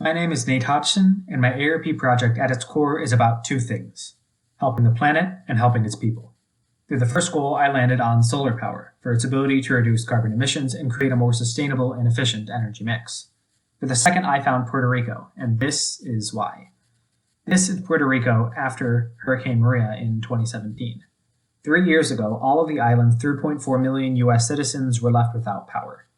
My name is Nate Hodgson, and my ARP project at its core is about two things: helping the planet and helping its people. Through the first goal, I landed on solar power for its ability to reduce carbon emissions and create a more sustainable and efficient energy mix. For the second, I found Puerto Rico, and this is why. This is Puerto Rico after Hurricane Maria in 2017. 3 years ago, all of the island's 3.4 million US citizens were left without power.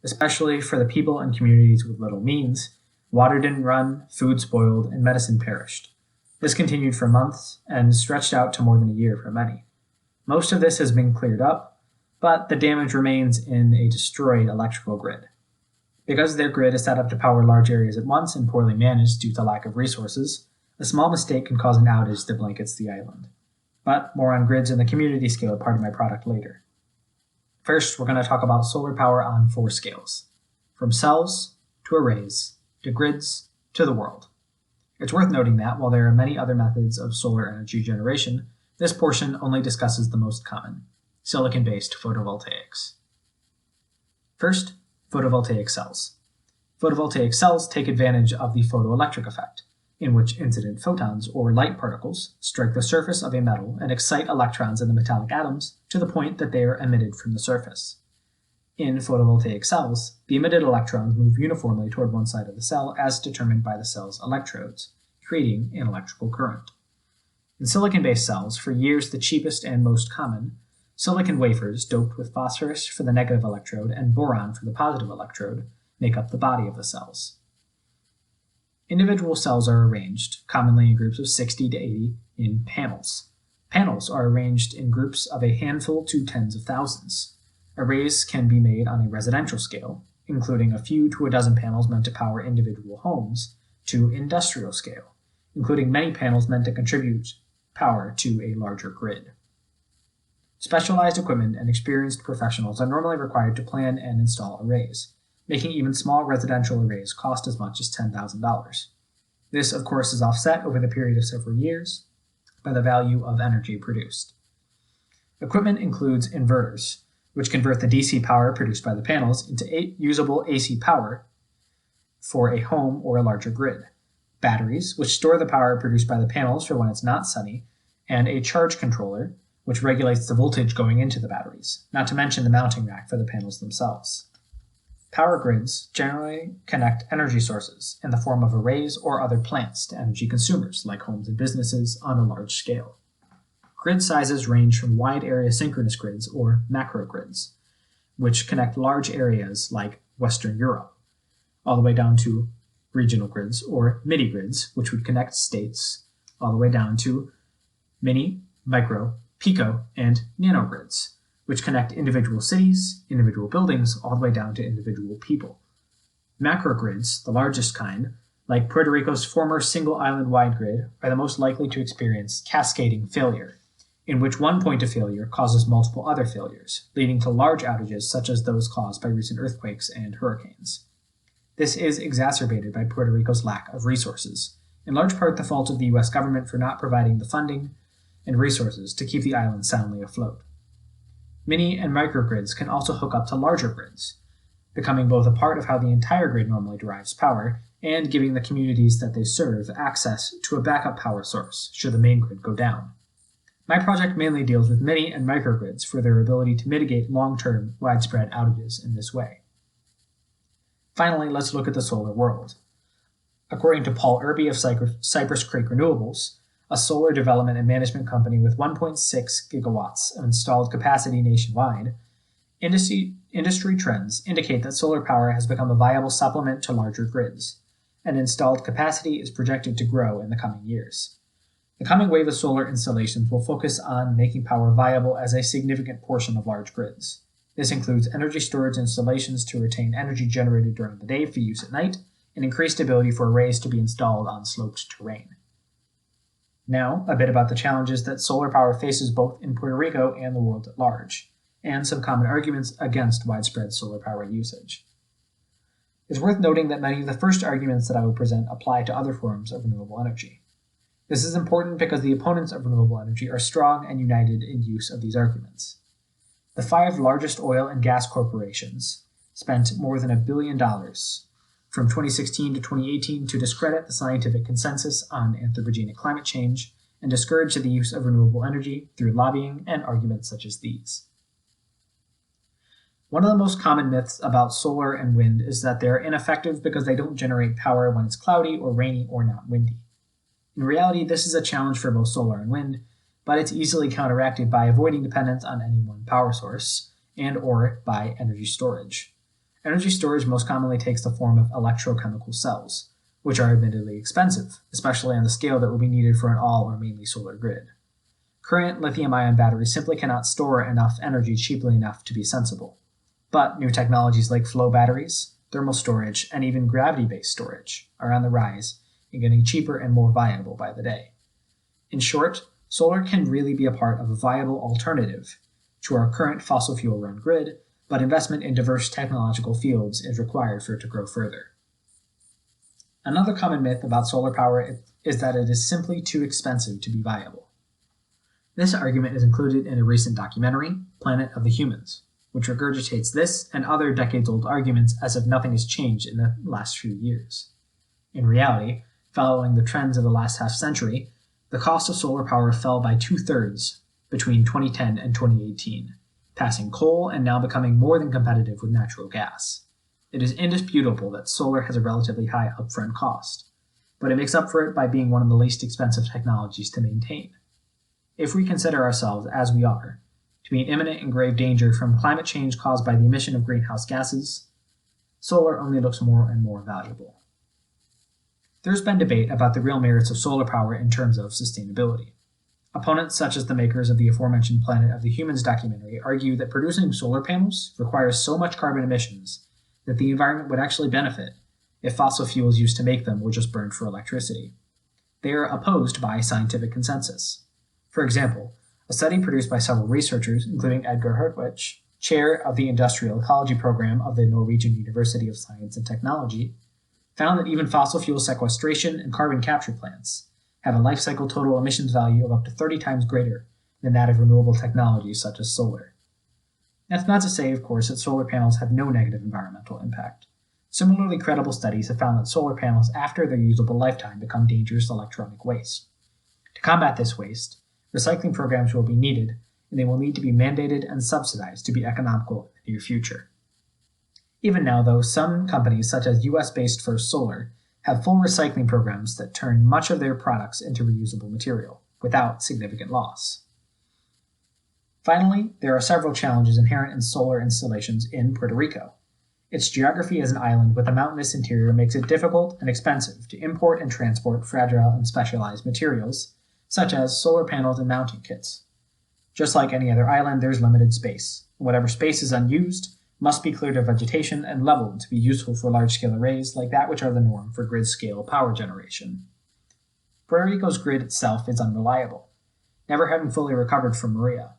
Especially for the people and communities with little means, water didn't run, food spoiled, and medicine perished. This continued for months and stretched out to more than a year for many. Most of this has been cleared up, but the damage remains in a destroyed electrical grid. Because their grid is set up to power large areas at once and poorly managed due to lack of resources, a small mistake can cause an outage that blankets the island. But more on grids and the community scale part of my product later. First, we're going to talk about solar power on 4 scales, from cells to arrays, to grids, to the world. It's worth noting that while there are many other methods of solar energy generation, this portion only discusses the most common, silicon-based photovoltaics. First, photovoltaic cells. Photovoltaic cells take advantage of the photoelectric effect, in which incident photons or light particles strike the surface of a metal and excite electrons in the metallic atoms to the point that they are emitted from the surface. In photovoltaic cells, the emitted electrons move uniformly toward one side of the cell as determined by the cell's electrodes, creating an electrical current. In silicon-based cells, for years the cheapest and most common, silicon wafers doped with phosphorus for the negative electrode and boron for the positive electrode make up the body of the cells. Individual cells are arranged, commonly in groups of 60 to 80, in panels. Panels are arranged in groups of a handful to tens of thousands. Arrays can be made on a residential scale, including a few to a dozen panels meant to power individual homes, to industrial scale, including many panels meant to contribute power to a larger grid. Specialized equipment and experienced professionals are normally required to plan and install arrays, making even small residential arrays cost as much as $10,000. This, of course, is offset over the period of several years by the value of energy produced. Equipment includes inverters, which convert the DC power produced by the panels into usable AC power for a home or a larger grid, batteries, which store the power produced by the panels for when it's not sunny, and a charge controller, which regulates the voltage going into the batteries, not to mention the mounting rack for the panels themselves. Power grids generally connect energy sources in the form of arrays or other plants to energy consumers, like homes and businesses, on a large scale. Grid sizes range from wide area synchronous grids, or macrogrids, which connect large areas like Western Europe, all the way down to regional grids, or mini-grids, which would connect states, all the way down to mini, micro, pico, and nanogrids, which connect individual cities, individual buildings, all the way down to individual people. Macrogrids, the largest kind, like Puerto Rico's former single island-wide grid, are the most likely to experience cascading failure, in which one point of failure causes multiple other failures, leading to large outages such as those caused by recent earthquakes and hurricanes. This is exacerbated by Puerto Rico's lack of resources, in large part the fault of the US government for not providing the funding and resources to keep the island soundly afloat. Mini and microgrids can also hook up to larger grids, becoming both a part of how the entire grid normally derives power and giving the communities that they serve access to a backup power source should the main grid go down. My project mainly deals with mini and microgrids for their ability to mitigate long-term, widespread outages in this way. Finally, let's look at the solar world. According to Paul Irby of Cypress Creek Renewables, a solar development and management company with 1.6 gigawatts of installed capacity nationwide, industry trends indicate that solar power has become a viable supplement to larger grids, and installed capacity is projected to grow in the coming years. The coming wave of solar installations will focus on making power viable as a significant portion of large grids. This includes energy storage installations to retain energy generated during the day for use at night, and increased ability for arrays to be installed on sloped terrain. Now, a bit about the challenges that solar power faces both in Puerto Rico and the world at large, and some common arguments against widespread solar power usage. It's worth noting that many of the first arguments that I will present apply to other forms of renewable energy. This is important because the opponents of renewable energy are strong and united in use of these arguments. The 5 largest oil and gas corporations spent more than $1 billion from 2016 to 2018 to discredit the scientific consensus on anthropogenic climate change and discourage the use of renewable energy through lobbying and arguments such as these. One of the most common myths about solar and wind is that they're ineffective because they don't generate power when it's cloudy or rainy or not windy. In reality, this is a challenge for both solar and wind, but it's easily counteracted by avoiding dependence on any one power source and or by energy storage. Energy storage most commonly takes the form of electrochemical cells, which are admittedly expensive, especially on the scale that will be needed for an all or mainly solar grid. Current lithium-ion batteries simply cannot store enough energy cheaply enough to be sensible. But new technologies like flow batteries, thermal storage, and even gravity-based storage are on the rise and getting cheaper and more viable by the day. In short, solar can really be a part of a viable alternative to our current fossil fuel-run grid, but investment in diverse technological fields is required for it to grow further. Another common myth about solar power is that it is simply too expensive to be viable. This argument is included in a recent documentary, Planet of the Humans, which regurgitates this and other decades-old arguments as if nothing has changed in the last few years. In reality, following the trends of the last half-century, the cost of solar power fell by 2/3 between 2010 and 2018, passing coal and now becoming more than competitive with natural gas. It is indisputable that solar has a relatively high upfront cost, but it makes up for it by being one of the least expensive technologies to maintain. If we consider ourselves, as we are, to be in imminent and grave danger from climate change caused by the emission of greenhouse gases, solar only looks more and more valuable. There's been debate about the real merits of solar power in terms of sustainability. Opponents such as the makers of the aforementioned Planet of the Humans documentary argue that producing solar panels requires so much carbon emissions that the environment would actually benefit if fossil fuels used to make them were just burned for electricity. They are opposed by scientific consensus. For example, a study produced by several researchers, including Edgar Hertwich, chair of the Industrial Ecology Program of the Norwegian University of Science and Technology, found that even fossil fuel sequestration and carbon capture plants have a life cycle total emissions value of up to 30 times greater than that of renewable technologies such as solar. That's not to say, of course, that solar panels have no negative environmental impact. Similarly credible studies have found that solar panels after their usable lifetime become dangerous electronic waste. To combat this waste, recycling programs will be needed, and they will need to be mandated and subsidized to be economical in the near future. Even now, though, some companies, such as US-based First Solar, have full recycling programs that turn much of their products into reusable material, without significant loss. Finally, there are several challenges inherent in solar installations in Puerto Rico. Its geography as an island with a mountainous interior makes it difficult and expensive to import and transport fragile and specialized materials, such as solar panels and mounting kits. Just like any other island, there's limited space. Whatever space is unused must be cleared of vegetation and leveled to be useful for large-scale arrays like that which are the norm for grid-scale power generation. Puerto Rico's grid itself is unreliable, never having fully recovered from Maria.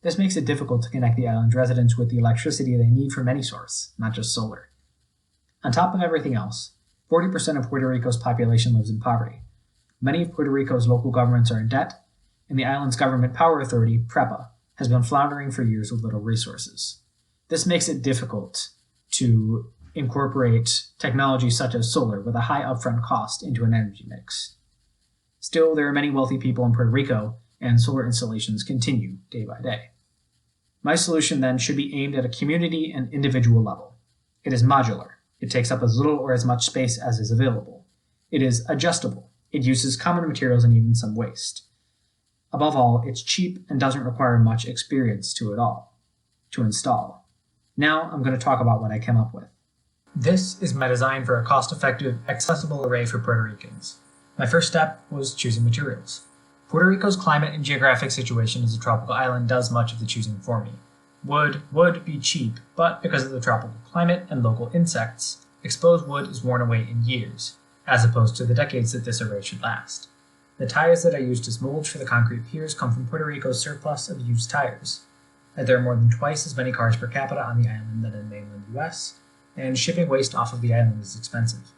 This makes it difficult to connect the island's residents with the electricity they need from any source, not just solar. On top of everything else, 40% of Puerto Rico's population lives in poverty. Many of Puerto Rico's local governments are in debt, and the island's government power authority, PREPA, has been floundering for years with little resources. This makes it difficult to incorporate technologies such as solar with a high upfront cost into an energy mix. Still, there are many wealthy people in Puerto Rico, and solar installations continue day by day. My solution then should be aimed at a community and individual level. It is modular. It takes up as little or as much space as is available. It is adjustable. It uses common materials and even some waste. Above all, it's cheap and doesn't require much experience to install. Now I'm going to talk about what I came up with. This is my design for a cost-effective, accessible array for Puerto Ricans. My first step was choosing materials. Puerto Rico's climate and geographic situation as a tropical island does much of the choosing for me. Wood would be cheap, but because of the tropical climate and local insects, exposed wood is worn away in years, as opposed to the decades that this array should last. The tires that I used as molds for the concrete piers come from Puerto Rico's surplus of used tires. There are more than twice as many cars per capita on the island than in mainland US, and shipping waste off of the island is expensive.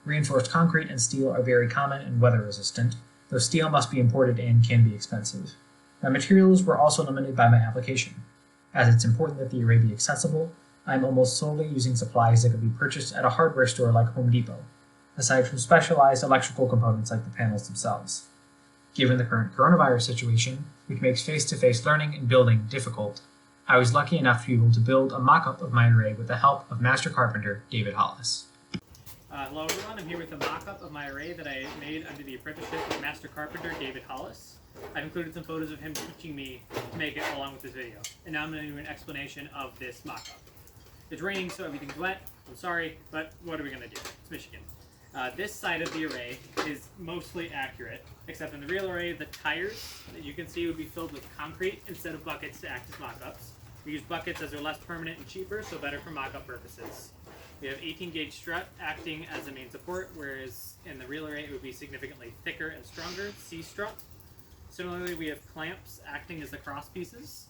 Reinforced concrete and steel are very common and weather-resistant, though steel must be imported and can be expensive. My materials were also limited by my application, as it's important that the array be accessible, I'm almost solely using supplies that could be purchased at a hardware store like Home Depot, aside from specialized electrical components like the panels themselves. Given the current coronavirus situation, which makes face-to-face learning and building difficult, I was lucky enough to be able to build a mock-up of my array with the help of master carpenter David Hollis. Hello everyone, I'm here with a mock-up of my array that I made under the apprenticeship of master carpenter David Hollis. I've included some photos of him teaching me to make it along with this video. And now I'm going to do an explanation of this mock-up. It's raining, so everything's wet. I'm sorry, but what are we going to do? It's Michigan. This side of the array is mostly accurate, except in the real array, the tires that you can see would be filled with concrete instead of buckets to act as mock-ups. We use buckets as they're less permanent and cheaper, so better for mock-up purposes. We have 18 gauge strut acting as a main support, whereas in the real array it would be significantly thicker and stronger, C strut. Similarly, we have clamps acting as the cross pieces,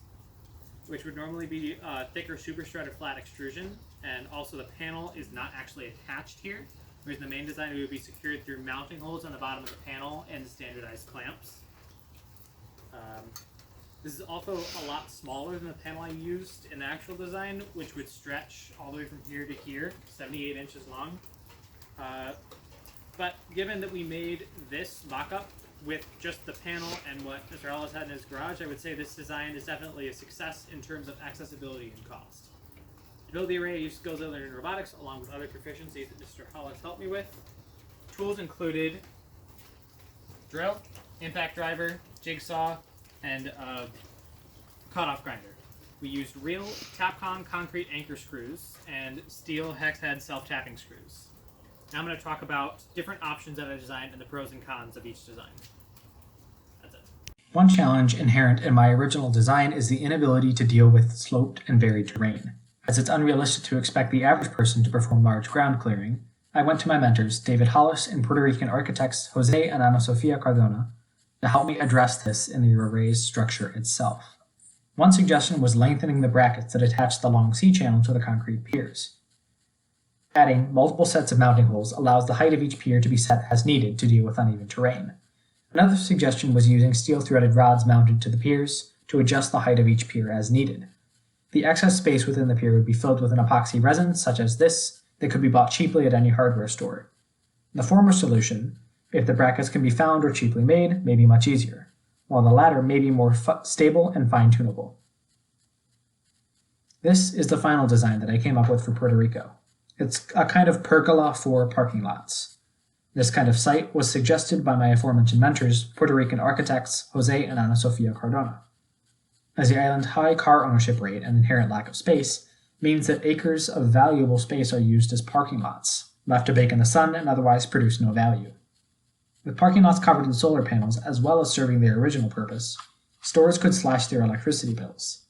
which would normally be thicker super strut or flat extrusion, and also the panel is not actually attached here, whereas in the main design it would be secured through mounting holes on the bottom of the panel and standardized clamps. This is also a lot smaller than the panel I used in the actual design, which would stretch all the way from here to here, 78 inches long. But given that we made this mock-up with just the panel and what Mr. Hollis had in his garage, I would say this design is definitely a success in terms of accessibility and cost. To build the array, I used skills I learned in robotics along with other proficiencies that Mr. Hollis helped me with. Tools included drill, impact driver, jigsaw, and a cutoff grinder. We used real Tapcon concrete anchor screws and steel hex head self-tapping screws. Now I'm going to talk about different options that I designed and the pros and cons of each design. That's it. One challenge inherent in my original design is the inability to deal with sloped and varied terrain. As it's unrealistic to expect the average person to perform large ground clearing, I went to my mentors, David Hollis and Puerto Rican architects Jose and Ana Sofia Cardona, to help me address this in the array's structure itself. One suggestion was lengthening the brackets that attach the long C-channel to the concrete piers. Adding multiple sets of mounting holes allows the height of each pier to be set as needed to deal with uneven terrain. Another suggestion was using steel-threaded rods mounted to the piers to adjust the height of each pier as needed. The excess space within the pier would be filled with an epoxy resin, such as this, that could be bought cheaply at any hardware store. The former solution, if the brackets can be found or cheaply made, may be much easier, while the latter may be more stable and fine-tunable. This is the final design that I came up with for Puerto Rico. It's a kind of pergola for parking lots. This kind of site was suggested by my aforementioned mentors, Puerto Rican architects Jose and Ana Sofia Cardona. As the island's high car ownership rate and inherent lack of space means that acres of valuable space are used as parking lots, left to bake in the sun and otherwise produce no value. With parking lots covered in solar panels, as well as serving their original purpose, stores could slash their electricity bills.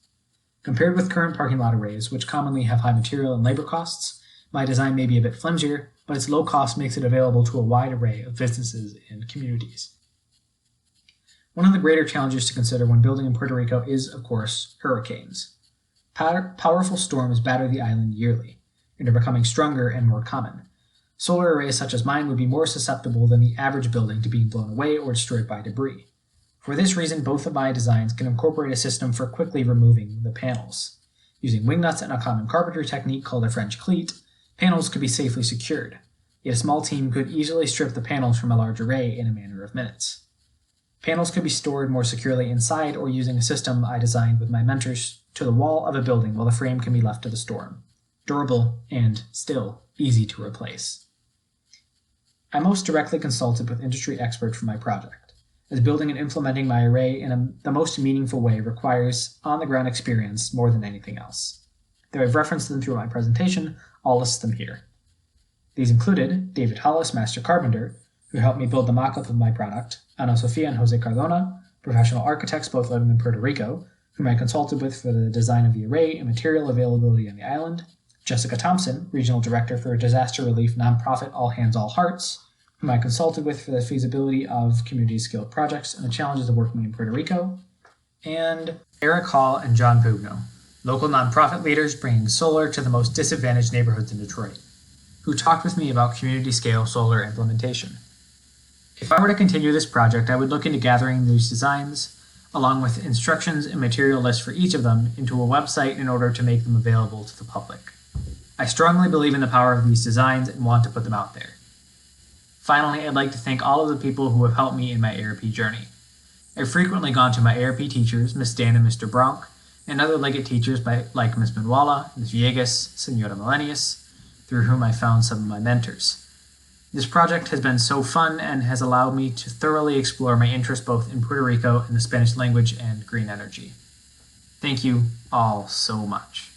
Compared with current parking lot arrays, which commonly have high material and labor costs, my design may be a bit flimsier, but its low cost makes it available to a wide array of businesses and communities. One of the greater challenges to consider when building in Puerto Rico is, of course, hurricanes. Powerful storms batter the island yearly, and are becoming stronger and more common. Solar arrays such as mine would be more susceptible than the average building to being blown away or destroyed by debris. For this reason, both of my designs can incorporate a system for quickly removing the panels. Using wing nuts and a common carpenter technique called a French cleat, panels could be safely secured, yet a small team could easily strip the panels from a large array in a matter of minutes. Panels could be stored more securely inside or using a system I designed with my mentors to the wall of a building while the frame can be left to the storm. Durable and, still, easy to replace. I most directly consulted with industry experts for my project, as building and implementing my array in the most meaningful way requires on-the-ground experience more than anything else. Though I've referenced them through my presentation, I'll list them here. These included David Hollis, Master Carpenter, who helped me build the mock-up of my product, Ana Sofia and Jose Cardona, professional architects both living in Puerto Rico, whom I consulted with for the design of the array and material availability on the island, Jessica Thompson, Regional Director for disaster relief nonprofit All Hands All Hearts, whom I consulted with for the feasibility of community-skilled projects and the challenges of working in Puerto Rico, and Eric Hall and John Pugno, local nonprofit leaders bringing solar to the most disadvantaged neighborhoods in Detroit, who talked with me about community-scale solar implementation. If I were to continue this project, I would look into gathering these designs, along with instructions and material lists for each of them, into a website in order to make them available to the public. I strongly believe in the power of these designs and want to put them out there. Finally, I'd like to thank all of the people who have helped me in my ARP journey. I've frequently gone to my ARP teachers, Ms. Dan and Mr. Bronk, and other Liggett teachers like Ms. Manuela, Ms. Villegas, Senora Milenius, through whom I found some of my mentors. This project has been so fun and has allowed me to thoroughly explore my interest both in Puerto Rico and the Spanish language and green energy. Thank you all so much.